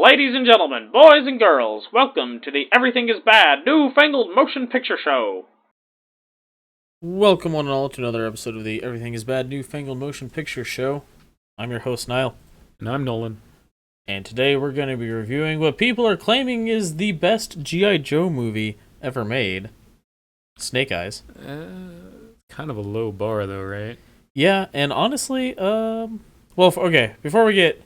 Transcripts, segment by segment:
Ladies and gentlemen, boys and girls, welcome to the Everything is Bad New Fangled Motion Picture Show. Welcome one and all to another episode of the Everything is Bad New Fangled Motion Picture Show. I'm your host, Niall. And I'm Nolan. And today we're going to be reviewing what people are claiming is the best G.I. Joe movie ever made. Snake Eyes. Kind of a low bar though, right? Yeah, and honestly, before we get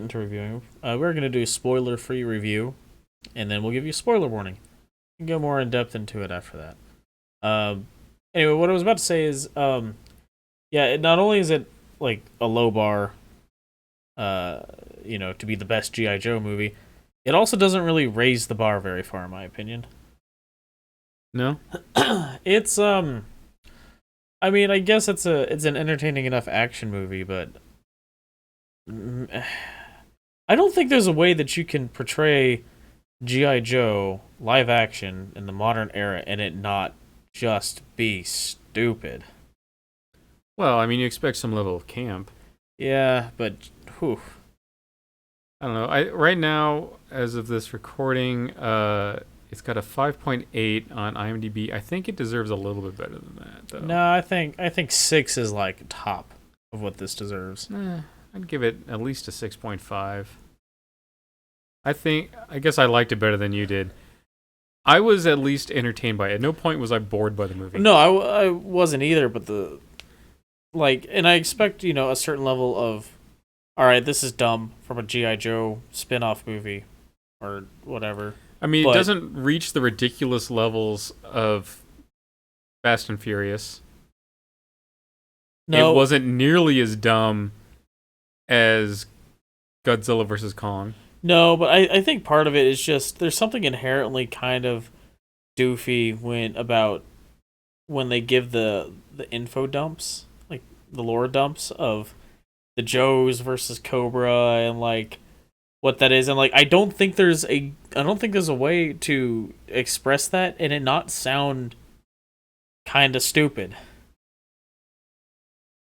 into reviewing, we're going to do a spoiler-free review, and then we'll give you a spoiler warning. We can go more in-depth into it after that. Anyway, what I was about to say is, not only is it, like, a low bar, to be the best G.I. Joe movie, it also doesn't really raise the bar very far, in my opinion. No? It's, I mean, I guess it's an entertaining enough action movie, but I don't think there's a way that you can portray G.I. Joe live action in the modern era and it not just be stupid. Well, I mean, you expect some level of camp. Yeah, but whew. I don't know. Right now, as of this recording, it's got a 5.8 on IMDb. I think it deserves a little bit better than that, though. No, I think 6 is like top of what this deserves. I'd give it at least a 6.5. I guess I liked it better than you did. I was at least entertained by it. At no point was I bored by the movie. No, I wasn't either, but and I expect, a certain level of, all right, this is dumb from a G.I. Joe spin-off movie or whatever. I mean, it doesn't reach the ridiculous levels of Fast and Furious. No. It wasn't nearly as dumb as Godzilla vs. Kong. No, but I think part of it is just there's something inherently kind of doofy when they give the info dumps, like the lore dumps of the Joes versus Cobra and like what that is, and like I don't think there's a way to express that and it not sound kind of stupid.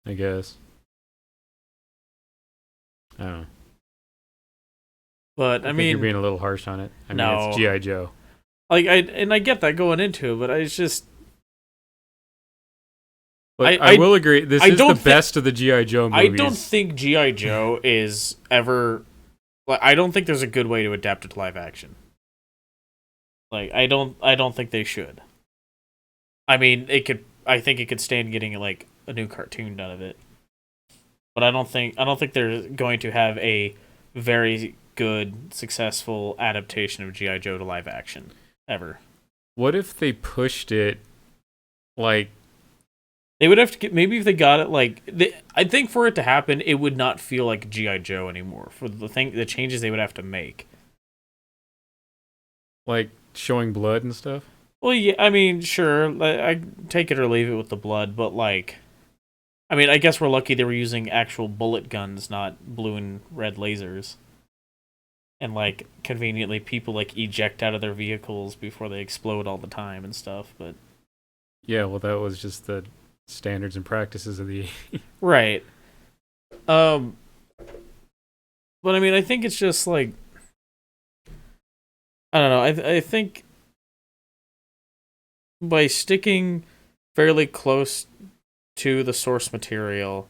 I guess. I don't know. But I mean, you're being a little harsh on it. I mean, no. It's G.I. Joe. Like I get that going into it, but it's just. But I will agree. This is the best of the G.I. Joe movies. I don't think G.I. Joe is ever. Like, I don't think there's a good way to adapt it to live action. Like I don't think they should. I mean, I think it could stand getting like a new cartoon done of it. But I don't think they're going to have a very good, successful adaptation of G.I. Joe to live action ever. What if they pushed it like they would have to get, maybe if they got it I think for it to happen it would not feel like G.I. Joe anymore for the changes they would have to make. Like showing blood and stuff? Well, yeah, I mean, sure, I take it or leave it with the blood, but like I mean, I guess we're lucky they were using actual bullet guns, not blue and red lasers. And, like, conveniently, people, like, eject out of their vehicles before they explode all the time and stuff, but... Yeah, well, that was just the standards and practices of the... Right. But, I mean, I think it's just, like... I don't know, I think... By sticking fairly close to the source material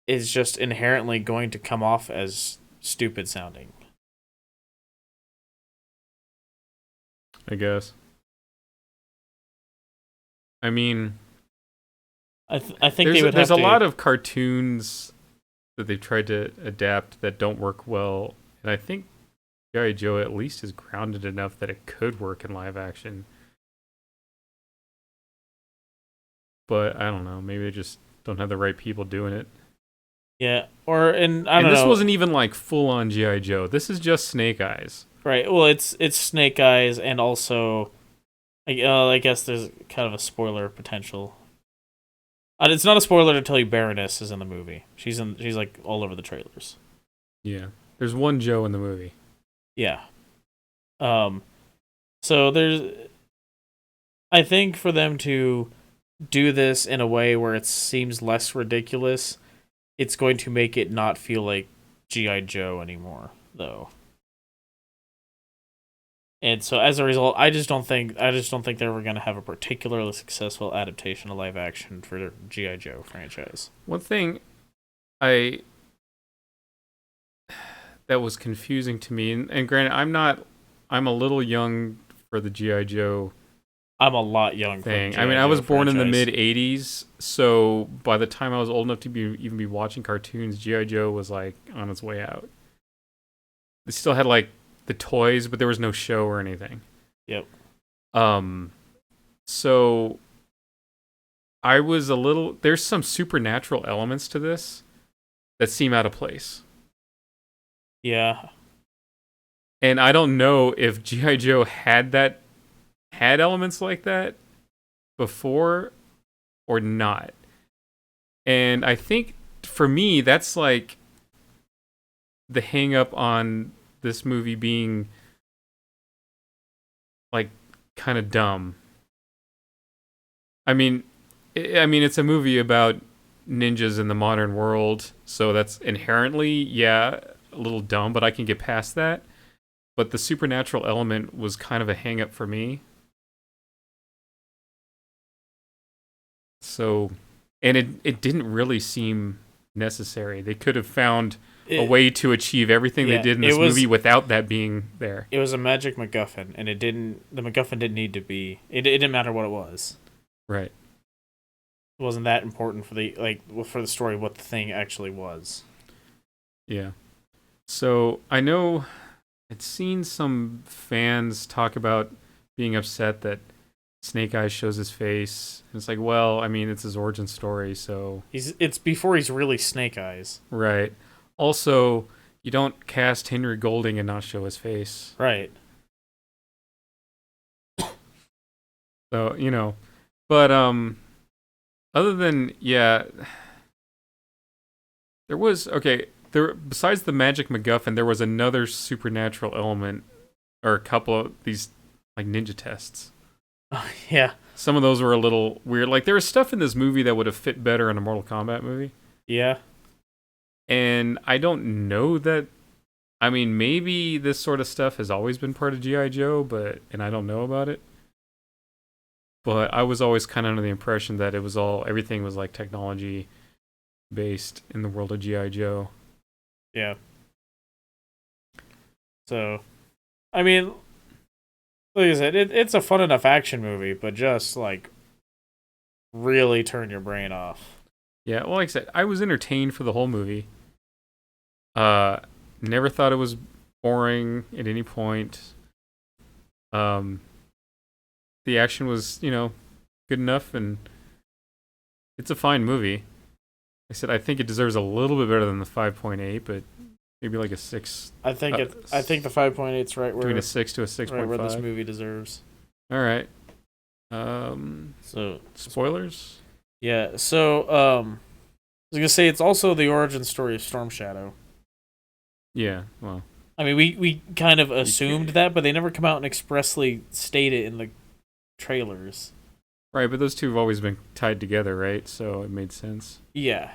is just inherently going to come off as stupid sounding. I guess. I mean, I think there's a lot of cartoons that they've tried to adapt that don't work well, and I think G.I. Joe at least is grounded enough that it could work in live action. But I don't know, maybe they just don't have the right people doing it. Yeah, I don't know. This wasn't even like full on G.I. Joe. This is just Snake Eyes. Right. Well, it's Snake Eyes, and also, I guess there's kind of a spoiler potential. It's not a spoiler to tell you Baroness is in the movie. She's like all over the trailers. Yeah, there's one Joe in the movie. Yeah. So I think for them to do this in a way where it seems less ridiculous, it's going to make it not feel like G.I. Joe anymore. though. And so as a result, I just don't think they were going to have a particularly successful adaptation of live action for the G.I. Joe franchise. One thing that was confusing to me, and granted, I'm a little young for the G.I. Joe I'm a lot young thing. for the I mean, I was born in the franchise. mid '80s, so by the time I was old enough to even be watching cartoons, G.I. Joe was like on its way out. They still had like the toys, but there was no show or anything. Yep. So I was a little. There's some supernatural elements to this that seem out of place. Yeah. And I don't know if G.I. Joe had elements like that before or not. And I think for me, that's like the hang up on this movie being like kind of dumb. I mean, it's a movie about ninjas in the modern world, so that's inherently, yeah, a little dumb, but I can get past that. But the supernatural element was kind of a hang up for me. So, and it didn't really seem necessary. They could have found a way to achieve everything they did in this movie without that being there. It was a magic MacGuffin, and the MacGuffin didn't need to be. It didn't matter what it was. Right. It wasn't that important for the story what the thing actually was. Yeah. So I know I'd seen some fans talk about being upset that Snake Eyes shows his face. And it's like, well, I mean, it's his origin story, so it's before he's really Snake Eyes. Right. Also, you don't cast Henry Golding and not show his face. Right. So, but other than there was besides the magic MacGuffin, there was another supernatural element or a couple of these like ninja tests. Yeah. Some of those were a little weird. Like there was stuff in this movie that would have fit better in a Mortal Kombat movie. Yeah. And I don't know that. I mean, maybe this sort of stuff has always been part of G.I. Joe, and I don't know about it. But I was always kind of under the impression that everything was like technology based in the world of G.I. Joe. Yeah. So, I mean, like I said, it's a fun enough action movie, but just like really turn your brain off. Yeah, well, like I said, I was entertained for the whole movie. Never thought it was boring at any point. The action was, good enough, and it's a fine movie. I said I think it deserves a little bit better than the 5.8, but maybe like a 6. I think the 5.8's right where between a 6 to a 6.5. right where this movie deserves. All right. So spoilers? Yeah. So I was gonna say it's also the origin story of Storm Shadow. Yeah. Well. I mean, we kind of assumed that, but they never come out and expressly state it in the trailers. Right, but those two have always been tied together, right? So it made sense. Yeah.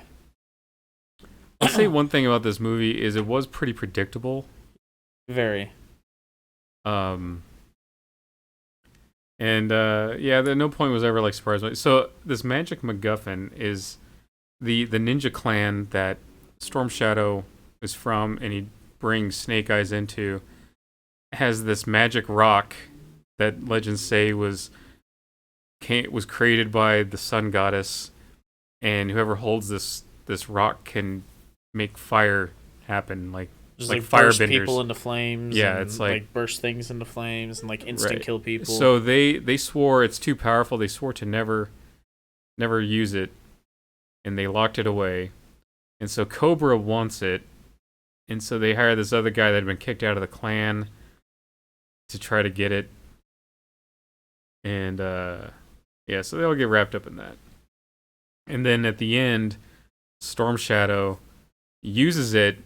I'll say one thing about this movie is it was pretty predictable. Very. And no point was ever like surprised me. So this magic MacGuffin is the ninja clan that Storm Shadow is from, and he brings Snake Eyes into, has this magic rock that legends say was created by the sun goddess, and whoever holds this rock can make fire happen, like just like burst firebenders. People into flames. Yeah, and, it's like burst things into flames and like instant kill people. So they swore it's too powerful. They swore to never use it, and they locked it away. And so Cobra wants it, and so they hire this other guy that had been kicked out of the clan to try to get it. And so they all get wrapped up in that. And then at the end, Storm Shadow uses it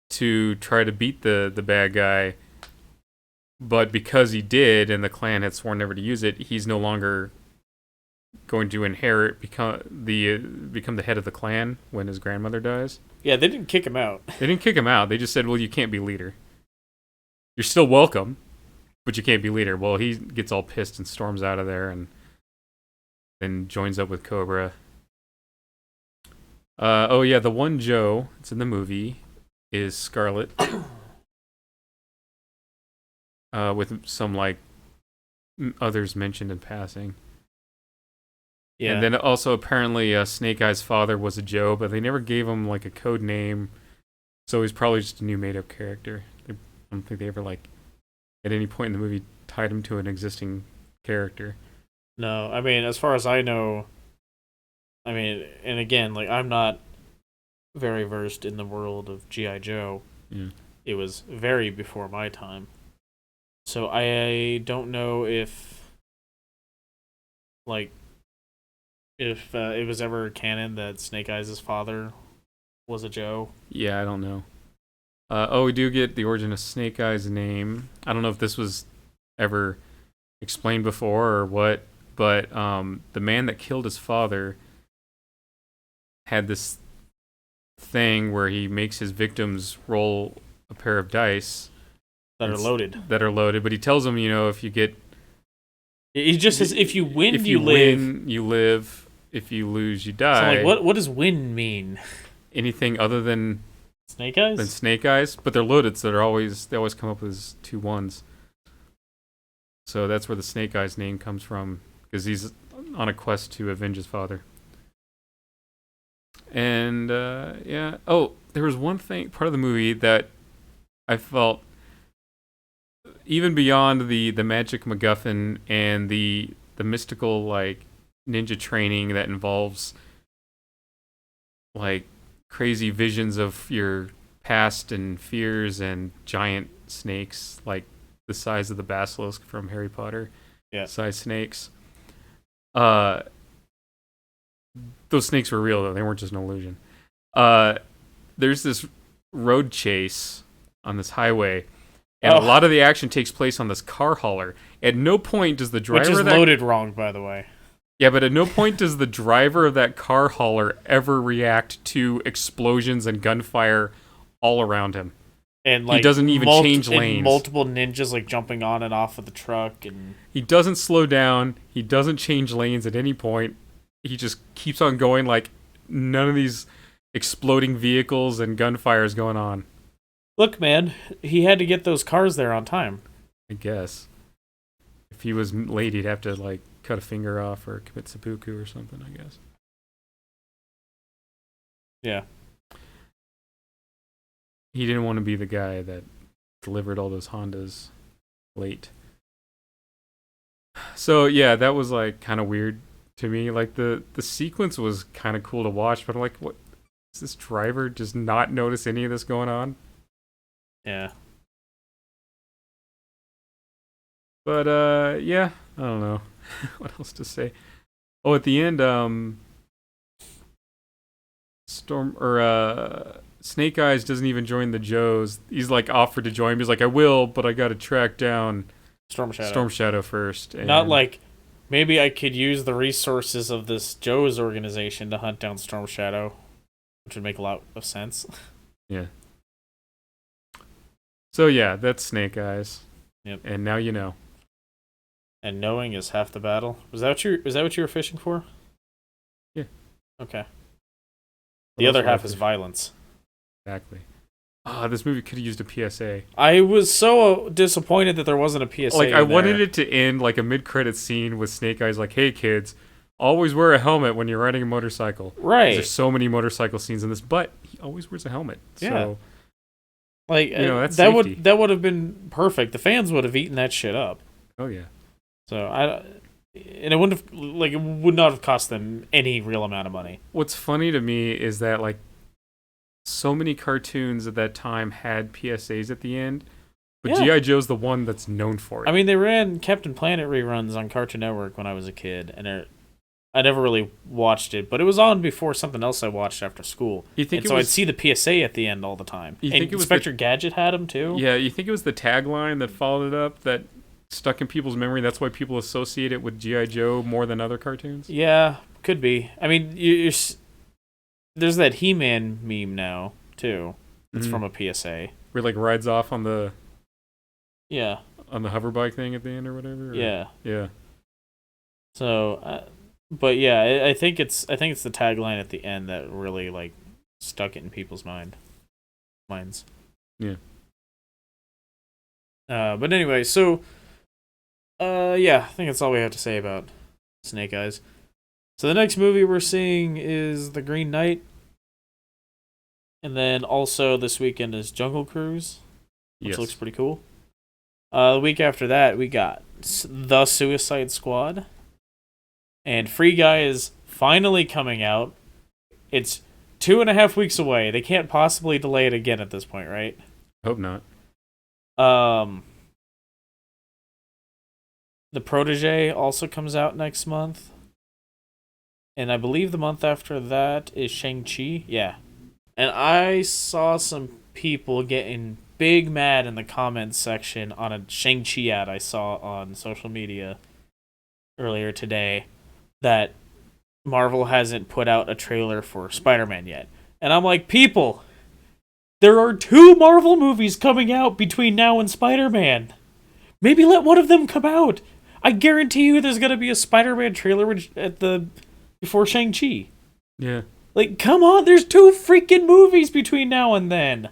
to try to beat the bad guy, but because he did and the clan had sworn never to use it, he's no longer going to inherit, become the head of the clan when his grandmother dies. Yeah, they didn't kick him out. They didn't kick him out. They just said, "Well, you can't be leader. You're still welcome, but you can't be leader." Well, he gets all pissed and storms out of there, and then joins up with Cobra. Oh yeah, the one Joe that's in the movie is Scarlet, with some like others mentioned in passing. Yeah. And then also apparently Snake Eye's father was a Joe, but they never gave him like a code name, so he's probably just a new made-up character. I don't think they ever like at any point in the movie tied him to an existing character. No, I mean, as far as I know, I mean, and again, like, I'm not very versed in the world of G.I. Joe. Yeah. It was very before my time. So I don't know if, like, if it was ever canon that Snake Eyes' father was a Joe. Yeah, I don't know. We do get the origin of Snake Eye's name. I don't know if this was ever explained before or what, but the man that killed his father had this thing where he makes his victims roll a pair of dice That are loaded. But he tells them, if you get... He just says, if you win, if you live. Win, you live. If you lose, you die. So, like, what does win mean? Anything other than Snake Eyes? Than Snake Eyes, but they're loaded, so they always come up with 2 1s. So that's where the Snake Eyes name comes from, because he's on a quest to avenge his father. And yeah. Oh, there was one part of the movie that I felt, even beyond the magic MacGuffin and the mystical like ninja training that involves like crazy visions of your past and fears and giant snakes like the size of the basilisk from Harry Potter. Yeah. Size snakes. Those snakes were real though, they weren't just an illusion. There's this road chase on this highway, and a lot of the action takes place on this car hauler. At no point does the driver... Which is loaded wrong, by the way. Yeah, but at no point does the driver of that car hauler ever react to explosions and gunfire all around him. And like he doesn't even change lanes. And multiple ninjas like jumping on and off of the truck, and he doesn't slow down. He doesn't change lanes at any point. He just keeps on going like none of these exploding vehicles and gunfire is going on. Look, man, he had to get those cars there on time. I guess. If he was late, he'd have to like cut a finger off or commit seppuku or something, I guess. Yeah. He didn't want to be the guy that delivered all those Hondas late. So yeah, that was like kind of weird to me. Like the sequence was kind of cool to watch, but I'm like, what? Does this driver just not notice any of this going on? Yeah. But yeah, I don't know what else to say. Oh, at the end, Snake Eyes doesn't even join the Joes. He's like offered to join. He's like, I will, but I got to track down Storm Shadow first. And not like maybe I could use the resources of this Joe's organization to hunt down Storm Shadow, which would make a lot of sense. Yeah. So yeah, that's Snake Eyes. Yep. And now you know. And knowing is half the battle. Was that what you were fishing for? Yeah. Okay. The other half is violence. Exactly. This movie could have used a PSA. I was so disappointed that there wasn't a PSA. Like, I wanted it to end like a mid-credit scene with Snake Eyes like, hey kids, always wear a helmet when you're riding a motorcycle. Right. There's so many motorcycle scenes in this, but he always wears a helmet. Yeah. So, like, that's that safety. would have been perfect. The fans would have eaten that shit up. Oh yeah. So it wouldn't have it would not have cost them any real amount of money. What's funny to me is that like so many cartoons at that time had PSAs at the end, but Yeah. G.I. Joe's the one that's known for it. I mean, they ran Captain Planet reruns on Cartoon Network when I was a kid, and I never really watched it, but it was on before something else I watched after school. I'd see the PSA at the end all the time. You think it was Inspector Gadget had them too? Yeah, you think it was the tagline that followed it up that stuck in people's memory. That's why people associate it with G.I. Joe more than other cartoons. Yeah, could be. I mean, there's that He-Man meme now too. It's from a PSA. Where he, like, rides off on the Yeah. on the hoverbike thing at the end or whatever. Or? Yeah. Yeah. So, but yeah, I think it's the tagline at the end that really like stuck it in people's minds. Yeah. But anyway, so yeah, I think that's all we have to say about Snake Eyes. So the next movie we're seeing is The Green Knight. And then also this weekend is Jungle Cruise, which looks pretty cool. The week after that, we got The Suicide Squad. And Free Guy is finally coming out. It's 2.5 weeks away. They can't possibly delay it again at this point, right? Hope not. The Protege also comes out next month. And I believe the month after that is Shang-Chi. Yeah. And I saw some people getting big mad in the comments section on a Shang-Chi ad I saw on social media earlier today that Marvel hasn't put out a trailer for Spider-Man yet. And I'm like, people, there are 2 Marvel movies coming out between now and Spider-Man. Maybe let one of them come out. I guarantee you there's going to be a Spider-Man trailer before Shang-Chi. Yeah. Like, come on, there's 2 freaking movies between now and then.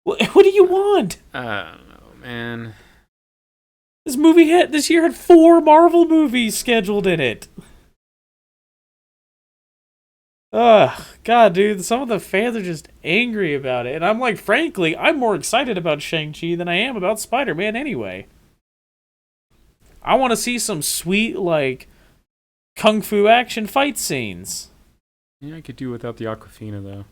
What do you want? I don't know, man. This year had 4 Marvel movies scheduled in it. Ugh, God, dude, some of the fans are just angry about it. And I'm like, frankly, I'm more excited about Shang-Chi than I am about Spider-Man anyway. I want to see some sweet, like, kung fu action fight scenes. Yeah, I could do without the Aquafina, though.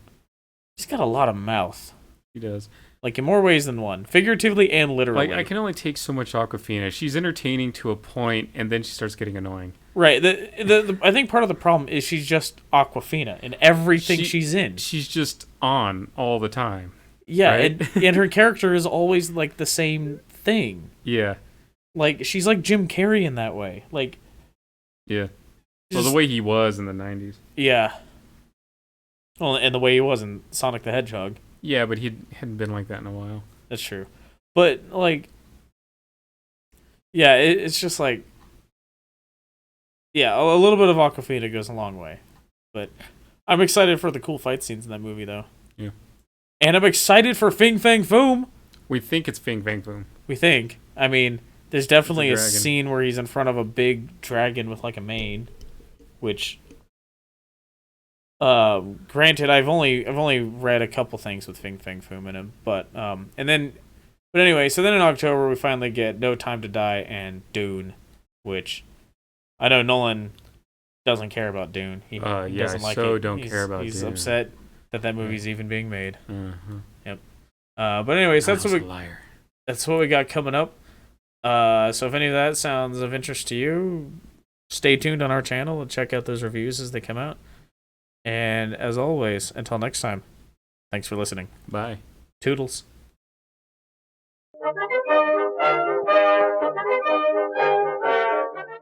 He's got a lot of mouth. He does. Like, in more ways than one. Figuratively and literally. Like, I can only take so much Aquafina. She's entertaining to a point, and then she starts getting annoying. Right. I think part of the problem is she's just Aquafina in everything she's in. She's just on all the time. Yeah, right? and her character is always, like, the same thing. Yeah. Like, she's like Jim Carrey in that way. Like... Yeah. Well, the way he was in the 90s. Yeah. Well, and the way he was in Sonic the Hedgehog. Yeah, but he hadn't been like that in a while. That's true. But, like... Yeah, it's just like... Yeah, a little bit of Aquafina goes a long way. But I'm excited for the cool fight scenes in that movie, though. Yeah. And I'm excited for Fing Fang Foom! We think it's Fing Fang Foom. We think. I mean, there's definitely a dragon. scene where he's in front of a big dragon with, like, a mane. Which... granted, I've only read a couple things with Fing Fang Foom in him, but anyway, so then in October we finally get No Time to Die and Dune, which I know Nolan doesn't care about Dune. He doesn't like it. Don't care about He's Dune. upset that movie's even being made. Uh-huh. Yep. But anyways, that's what we got coming up. So if any of that sounds of interest to you, stay tuned on our channel and check out those reviews as they come out. And as always, until next time, thanks for listening. Bye. Toodles.